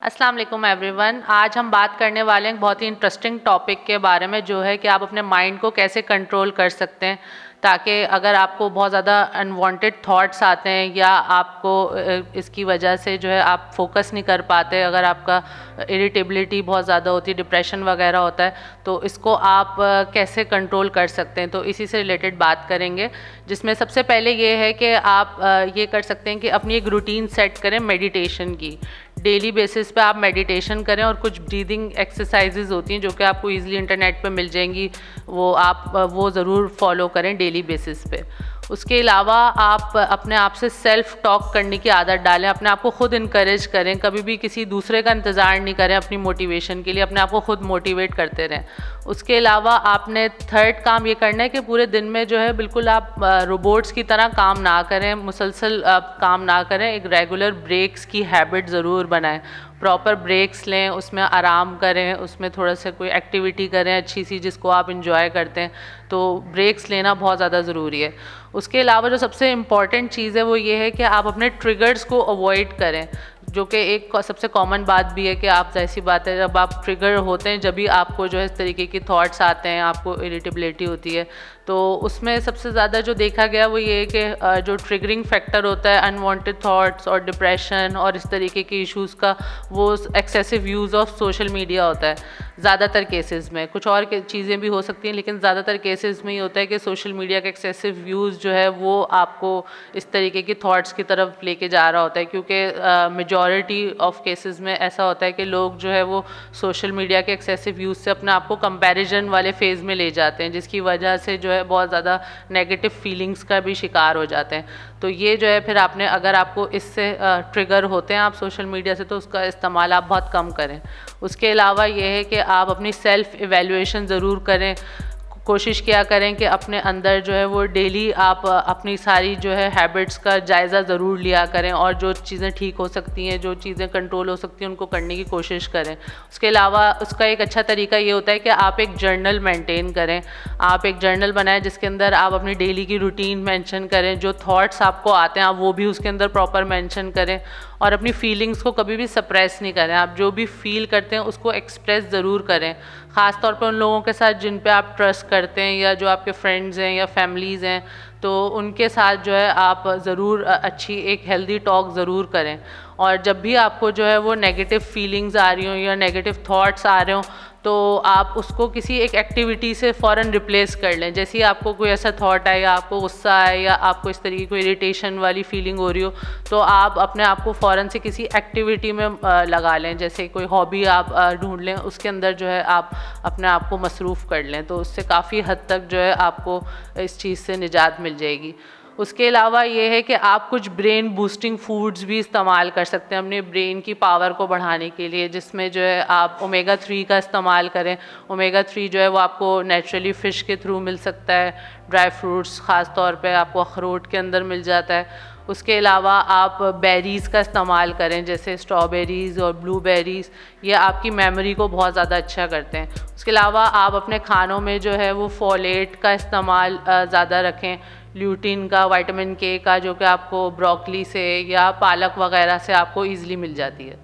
अस्सलाम वालेकुम एवरीवन। आज हम बात करने वाले हैं एक बहुत ही इंटरेस्टिंग टॉपिक के बारे में, जो है कि आप अपने माइंड को कैसे कंट्रोल कर सकते हैं ताकि अगर आपको बहुत ज़्यादा अनवांटेड थॉट्स आते हैं या आपको इसकी वजह से जो है आप फोकस नहीं कर पाते, अगर आपका इरिटेबिलिटी बहुत ज़्यादा होती है, डिप्रेशन वगैरह होता है, तो इसको आप कैसे कंट्रोल कर सकते हैं। तो इसी से रिलेटेड बात करेंगे, जिसमें सबसे पहले ये है कि आप ये कर सकते हैं कि अपनी एक रूटीन सेट करें मेडिटेशन की। डेली बेसिस पे आप मेडिटेशन करें और कुछ ब्रीदिंग एक्सरसाइजेज होती हैं जो कि आपको इजीली इंटरनेट पे मिल जाएंगी, वो आप वो ज़रूर फॉलो करें डेली बेसिस पे। उसके अलावा आप अपने आप से सेल्फ टॉक करने की आदत डालें, अपने आप को खुद इनकरेज करें, कभी भी किसी दूसरे का इंतज़ार नहीं करें अपनी मोटिवेशन के लिए, अपने आप को खुद मोटिवेट करते रहें। उसके अलावा आपने थर्ड काम ये करना है कि पूरे दिन में जो है बिल्कुल आप रोबोट्स की तरह काम ना करें, मुसलसल काम ना करें, एक रेगुलर ब्रेक्स की हैबिट ज़रूर बनाएं। प्रॉपर ब्रेक्स लें, उसमें आराम करें, उसमें थोड़ा सा कोई एक्टिविटी करें अच्छी सी जिसको आप इंजॉय करते हैं, तो ब्रेक्स लेना बहुत ज़्यादा ज़रूरी है। उसके अलावा जो सबसे इम्पॉर्टेंट चीज़ है वो ये है कि आप अपने ट्रिगर्स को अवॉइड करें, जो कि एक सबसे कॉमन बात भी है कि आप ऐसी बात है जब आप ट्रिगर होते हैं, जब भी आपको जो है इस तरीके की थॉट्स आते हैं, आपको इरिटेबिलिटी होती है, तो उसमें सबसे ज़्यादा जो देखा गया वो ये है कि जो ट्रिगरिंग फैक्टर होता है अनवांटेड थॉट्स और डिप्रेशन और इस तरीके के इश्यूज़ का, वो excessive use of social media होता है ज़्यादातर केसेस में। कुछ और चीज़ें भी हो सकती हैं, लेकिन ज़्यादातर केसेस में ये होता है कि सोशल मीडिया का एक्सेसिव यूज़ जो है वो आपको इस तरीके की थॉट्स की तरफ लेके जा रहा होता है, क्योंकि मेजॉरिटी ऑफ केसेस में ऐसा होता है कि लोग जो है वो सोशल मीडिया के एक्सेसिव यूज़ से अपने आप को कंपैरिजन वाले फेज़ में ले जाते हैं, जिसकी वजह से जो है बहुत ज़्यादा नेगेटिव फीलिंग्स का भी शिकार हो जाते हैं। तो ये जो है फिर आपने, अगर आपको इससे ट्रिगर होते हैं आप सोशल मीडिया से, तो उसका इस्तेमाल आप बहुत कम करें। उसके अलावा ये है कि आप अपनी सेल्फ़ इवैल्यूएशन ज़रूर करें, कोशिश किया करें कि अपने अंदर जो है वो डेली आप अपनी सारी जो है हैबिट्स का जायज़ा ज़रूर लिया करें, और जो चीज़ें ठीक हो सकती हैं, जो चीज़ें कंट्रोल हो सकती हैं, उनको करने की कोशिश करें। उसके अलावा उसका एक अच्छा तरीका ये होता है कि आप एक जर्नल मेंटेन करें, आप एक जर्नल बनाएं जिसके अंदर आप अपनी डेली की रूटीन मेंशन करें, जो थॉट्स आपको आते हैं आप वो भी उसके अंदर प्रॉपर मेंशन करें, और अपनी फीलिंग्स को कभी भी सप्रेस नहीं करें। आप जो भी फील करते हैं उसको एक्सप्रेस ज़रूर करें, ख़ास तौर पर उन लोगों के साथ जिन पे आप ट्रस्ट करते हैं या जो आपके फ्रेंड्स हैं या फैमिलीज़ हैं, तो उनके साथ जो है आप ज़रूर अच्छी एक हेल्दी टॉक ज़रूर करें। और जब भी आपको जो है वो नेगेटिव फीलिंग्स आ रही हों या नेगेटिव थॉट्स आ रहे हों, तो आप उसको किसी एक एक्टिविटी से फ़ौरन रिप्लेस कर लें। जैसे ही आपको कोई ऐसा थॉट आए या आपको गुस्सा आए या आपको इस तरीके की इरिटेशन वाली फीलिंग हो रही हो, तो आप अपने आप को फ़ौरन से किसी एक्टिविटी में लगा लें, जैसे कोई हॉबी आप ढूंढ लें, उसके अंदर जो है आप अपने आप को मसरूफ़ कर लें, तो उससे काफ़ी हद तक जो है आपको इस चीज़ से निजात मिल जाएगी। उसके अलावा ये है कि आप कुछ ब्रेन बूस्टिंग फूड्स भी इस्तेमाल कर सकते हैं अपने ब्रेन की पावर को बढ़ाने के लिए, जिसमें जो है आप ओमेगा 3 का इस्तेमाल करें। ओमेगा 3 जो है वो आपको नेचुरली फ़िश के थ्रू मिल सकता है, ड्राई फ्रूट्स ख़ास तौर पे आपको अखरोट के अंदर मिल जाता है। उसके अलावा आप बेरीज़ का इस्तेमाल करें, जैसे स्ट्रॉबेरीज़ और ब्लूबेरीज़, ये आपकी मेमोरी को बहुत ज़्यादा अच्छा करते हैं। उसके अलावा आप अपने खानों में जो है वो फोलेट का इस्तेमाल ज़्यादा रखें, ल्यूटिन का, विटामिन के का, जो कि आपको ब्रोकली से या पालक वगैरह से आपको ईज़िली मिल जाती है।